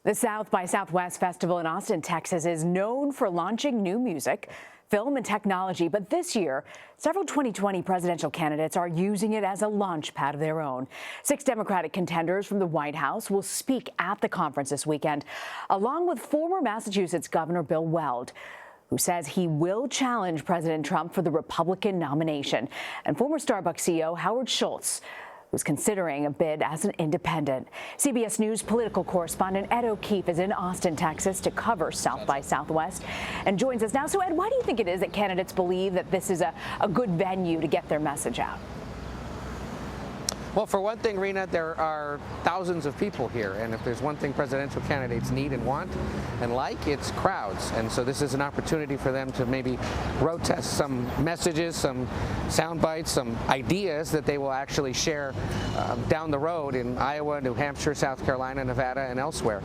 The South by Southwest Festival in Austin, Texas is known for launching new music, film and technology, but this year, several 2020 presidential candidates are using it as a launch pad of their own. 6 Democratic contenders from the White House will speak at the conference this weekend, along with former Massachusetts Governor Bill Weld, who says he will challenge President Trump for the Republican nomination, and former Starbucks CEO Howard Schultz, who's considering a bid as an independent. CBS News political correspondent Ed O'Keefe is in Austin, Texas to cover South by Southwest and joins us now. So, Ed, why do you think it is that candidates believe that this is a good venue to get their message out? Well, for one thing, Rena, there are thousands of people here, and if there's one thing presidential candidates need and want and like, it's crowds. And so this is an opportunity for them to maybe road test some messages, some sound bites, some ideas that they will actually share down the road in Iowa, New Hampshire, South Carolina, Nevada, and elsewhere.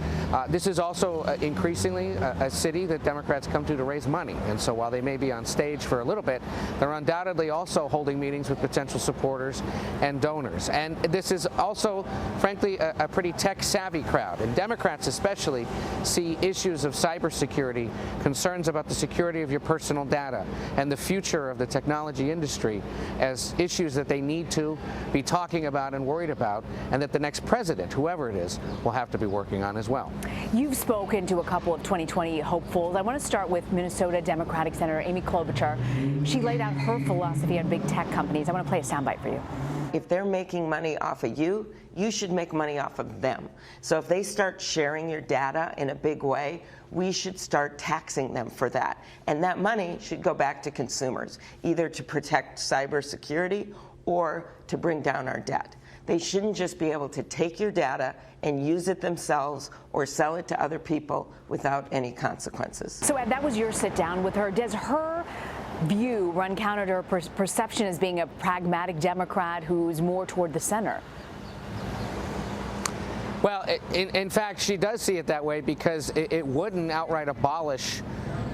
This is also increasingly a city that Democrats come to raise money. And so while they may be on stage for a little bit, they're undoubtedly also holding meetings with potential supporters and donors. And this is also, frankly, a pretty tech-savvy crowd. And Democrats especially see issues of cybersecurity, concerns about the security of your personal data, and the future of the technology industry as issues that they need to be talking about and worried about, and that the next president, whoever it is, will have to be working on as well. You've spoken to a couple of 2020 hopefuls. I want to start with Minnesota Democratic Senator Amy Klobuchar. She laid out her philosophy on big tech companies. I want to play a soundbite for you. If they're making money off of you, you should make money off of them. So if they start sharing your data in a big way, we should start taxing them for that. And that money should go back to consumers, either to protect cybersecurity or to bring down our debt. They shouldn't just be able to take your data and use it themselves or sell it to other people without any consequences. So, Ed, that was your sit down with her. Does her view run counter to her perception as being a pragmatic Democrat who's more toward the center? Well, in fact, she does see it that way because it wouldn't outright abolish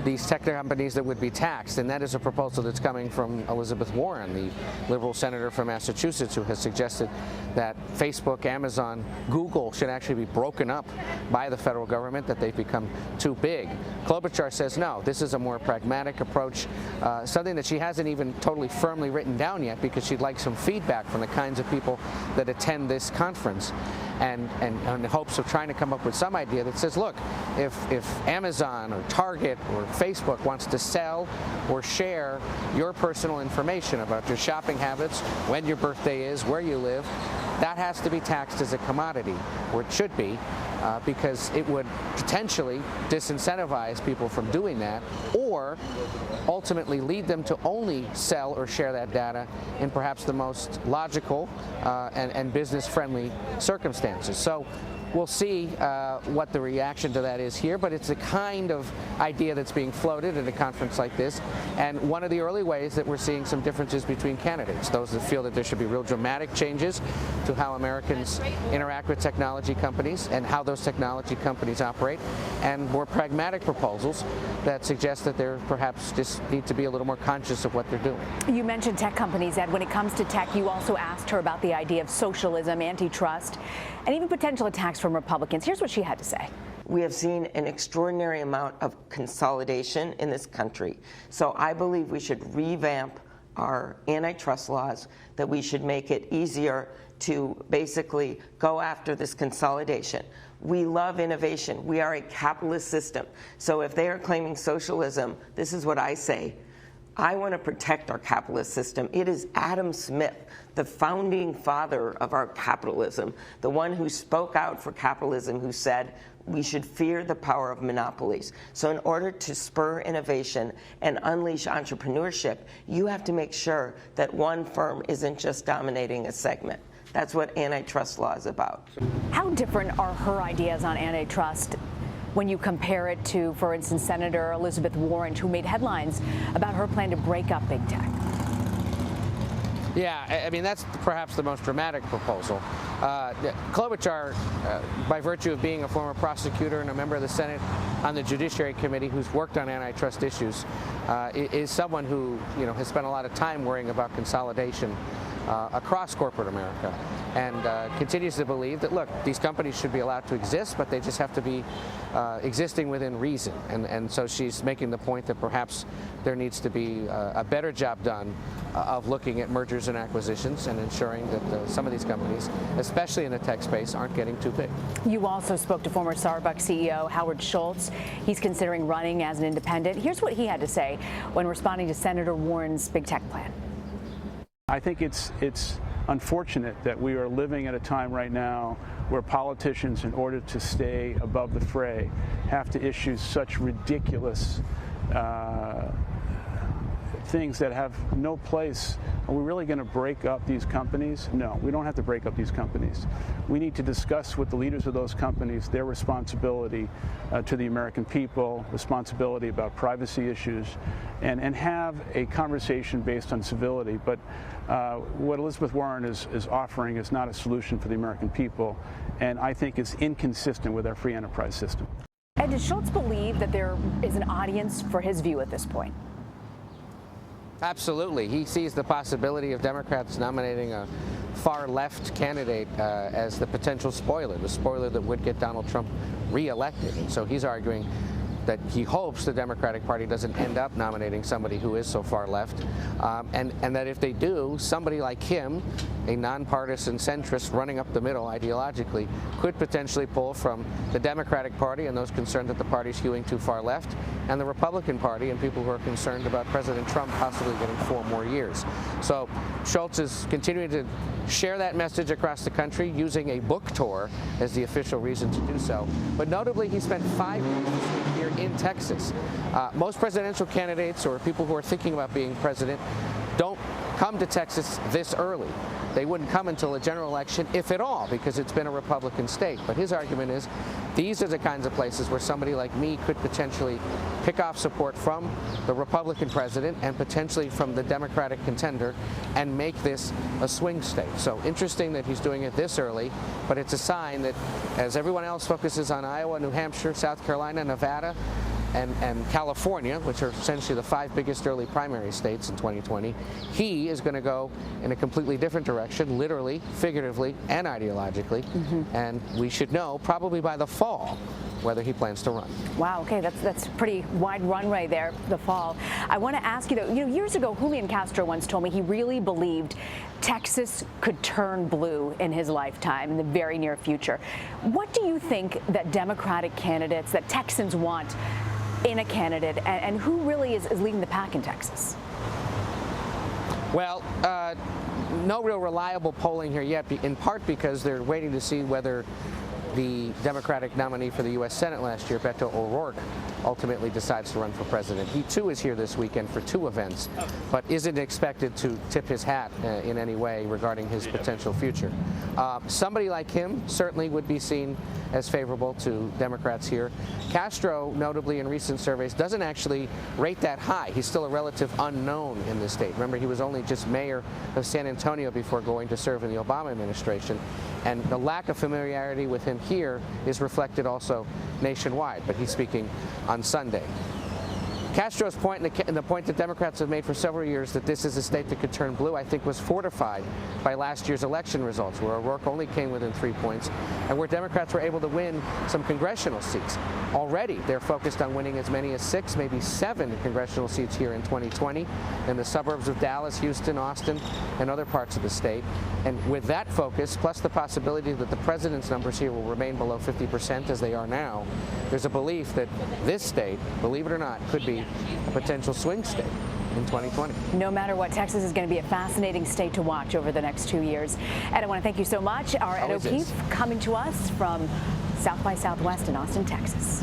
these tech companies that would be taxed, and that is a proposal that's coming from Elizabeth Warren, the liberal senator from Massachusetts, who has suggested that Facebook, Amazon, Google should actually be broken up by the federal government, that they've become too big. Klobuchar says no, this is a more pragmatic approach, something that she hasn't even totally firmly written down yet because she'd like some feedback from the kinds of people that attend this conference, and in hopes of trying to come up with some idea that says, look, if Amazon or Target or Facebook wants to sell or share your personal information about your shopping habits, when your birthday is, where you live, that has to be taxed as a commodity, or it should be, because it would potentially disincentivize people from doing that, or ultimately lead them to only sell or share that data in perhaps the most logical and business-friendly circumstances. So we'll see what the reaction to that is here, but it's a kind of idea that's being floated at a conference like this, and one of the early ways that we're seeing some differences between candidates, those that feel that there should be real dramatic changes to how Americans interact with technology companies and how those technology companies operate, and more pragmatic proposals that suggest that they're perhaps just need to be a little more conscious of what they're doing. You mentioned tech companies, Ed. When it comes to tech, you also asked her about the idea of socialism, antitrust, and even potential attacks from Republicans. Here's what she had to say. We have seen an extraordinary amount of consolidation in this country. So I believe we should revamp our antitrust laws, that we should make it easier to basically go after this consolidation. We love innovation. We are a capitalist system. So if they are claiming socialism, this is what I say. I want to protect our capitalist system. It is Adam Smith, the founding father of our capitalism, the one who spoke out for capitalism, who said we should fear the power of monopolies. So in order to spur innovation and unleash entrepreneurship, you have to make sure that one firm isn't just dominating a segment. That's what antitrust law is about. How different are her ideas on antitrust when you compare it to, for instance, Senator Elizabeth Warren, who made headlines about her plan to break up big tech? Yeah, I mean, that's perhaps the most dramatic proposal. Klobuchar, by virtue of being a former prosecutor and a member of the Senate on the Judiciary Committee who's worked on antitrust issues, is someone who, has spent a lot of time worrying about consolidation across corporate America. and continues to believe that, look, these companies should be allowed to exist, but they just have to be existing within reason. And so she's making the point that perhaps there needs to be a better job done of looking at mergers and acquisitions and ensuring that some of these companies, especially in the tech space, aren't getting too big. You also spoke to former Starbucks CEO Howard Schultz. He's considering running as an independent. Here's what he had to say when responding to Senator Warren's big tech plan. I think it's unfortunate that we are living at a time right now where politicians, in order to stay above the fray, have to issue such ridiculous things that have no place. Are we really going to break up these companies? No, we don't have to break up these companies. We need to discuss with the leaders of those companies their responsibility to the American people, responsibility about privacy issues, and have a conversation based on civility. But what Elizabeth Warren is offering is not a solution for the American people, and I think is inconsistent with our free enterprise system. And does Schultz believe that there is an audience for his view at this point? Absolutely. He sees the possibility of Democrats nominating a far-left candidate as the potential spoiler, the spoiler that would get Donald Trump reelected. And so he's arguing that he hopes the Democratic Party doesn't end up nominating somebody who is so far left, and that if they do, somebody like him, a nonpartisan centrist running up the middle ideologically, could potentially pull from the Democratic Party and those concerned that the party's hewing too far left, and the Republican Party and people who are concerned about President Trump possibly getting 4 more years. So Schultz is continuing to share that message across the country, using a book tour as the official reason to do so. But notably, he spent 5 weeks here in Texas. Most presidential candidates or people who are thinking about being president don't come to Texas this early. They wouldn't come until a general election, if at all, because it's been a Republican state. But his argument is these are the kinds of places where somebody like me could potentially pick off support from the Republican president and potentially from the Democratic contender and make this a swing state. So interesting that he's doing it this early, but it's a sign that as everyone else focuses on Iowa, New Hampshire, South Carolina, Nevada, and California, which are essentially the 5 biggest early primary states in 2020, he is going to go in a completely different direction, literally, figuratively, and ideologically. And we should know probably by the fall whether he plans to run. Wow, okay, that's pretty wide runway there, the fall. I want to ask you, though, years ago, Julian Castro once told me he really believed Texas could turn blue in his lifetime, in the very near future. What do you think that Democratic candidates, that Texans want in a candidate, and who really is leading the pack in Texas? Well, no real reliable polling here yet, in part because they're waiting to see whether the Democratic nominee for the U.S. Senate last year, Beto O'Rourke, ultimately decides to run for president. He, too, is here this weekend for 2 events, but isn't expected to tip his hat in any way regarding his potential future. Somebody like him certainly would be seen as favorable to Democrats here. Castro, notably in recent surveys, doesn't actually rate that high. He's still a relative unknown in the state. Remember, he was only just mayor of San Antonio before going to serve in the Obama administration. And the lack of familiarity with him here is reflected also nationwide, but he's speaking on Sunday. Castro's point, and the point that Democrats have made for several years, that this is a state that could turn blue, I think was fortified by last year's election results, where O'Rourke only came within 3 points, and where Democrats were able to win some congressional seats. Already, they're focused on winning as many as 6, maybe 7 congressional seats here in 2020 in the suburbs of Dallas, Houston, Austin, and other parts of the state. And with that focus, plus the possibility that the president's numbers here will remain below 50% as they are now, there's a belief that this state, believe it or not, could be a potential swing state in 2020. No matter what, Texas is going to be a fascinating state to watch over the next 2 years. Ed, I want to thank you so much. Our Ed O'Keefe coming to us from South by Southwest in Austin, Texas.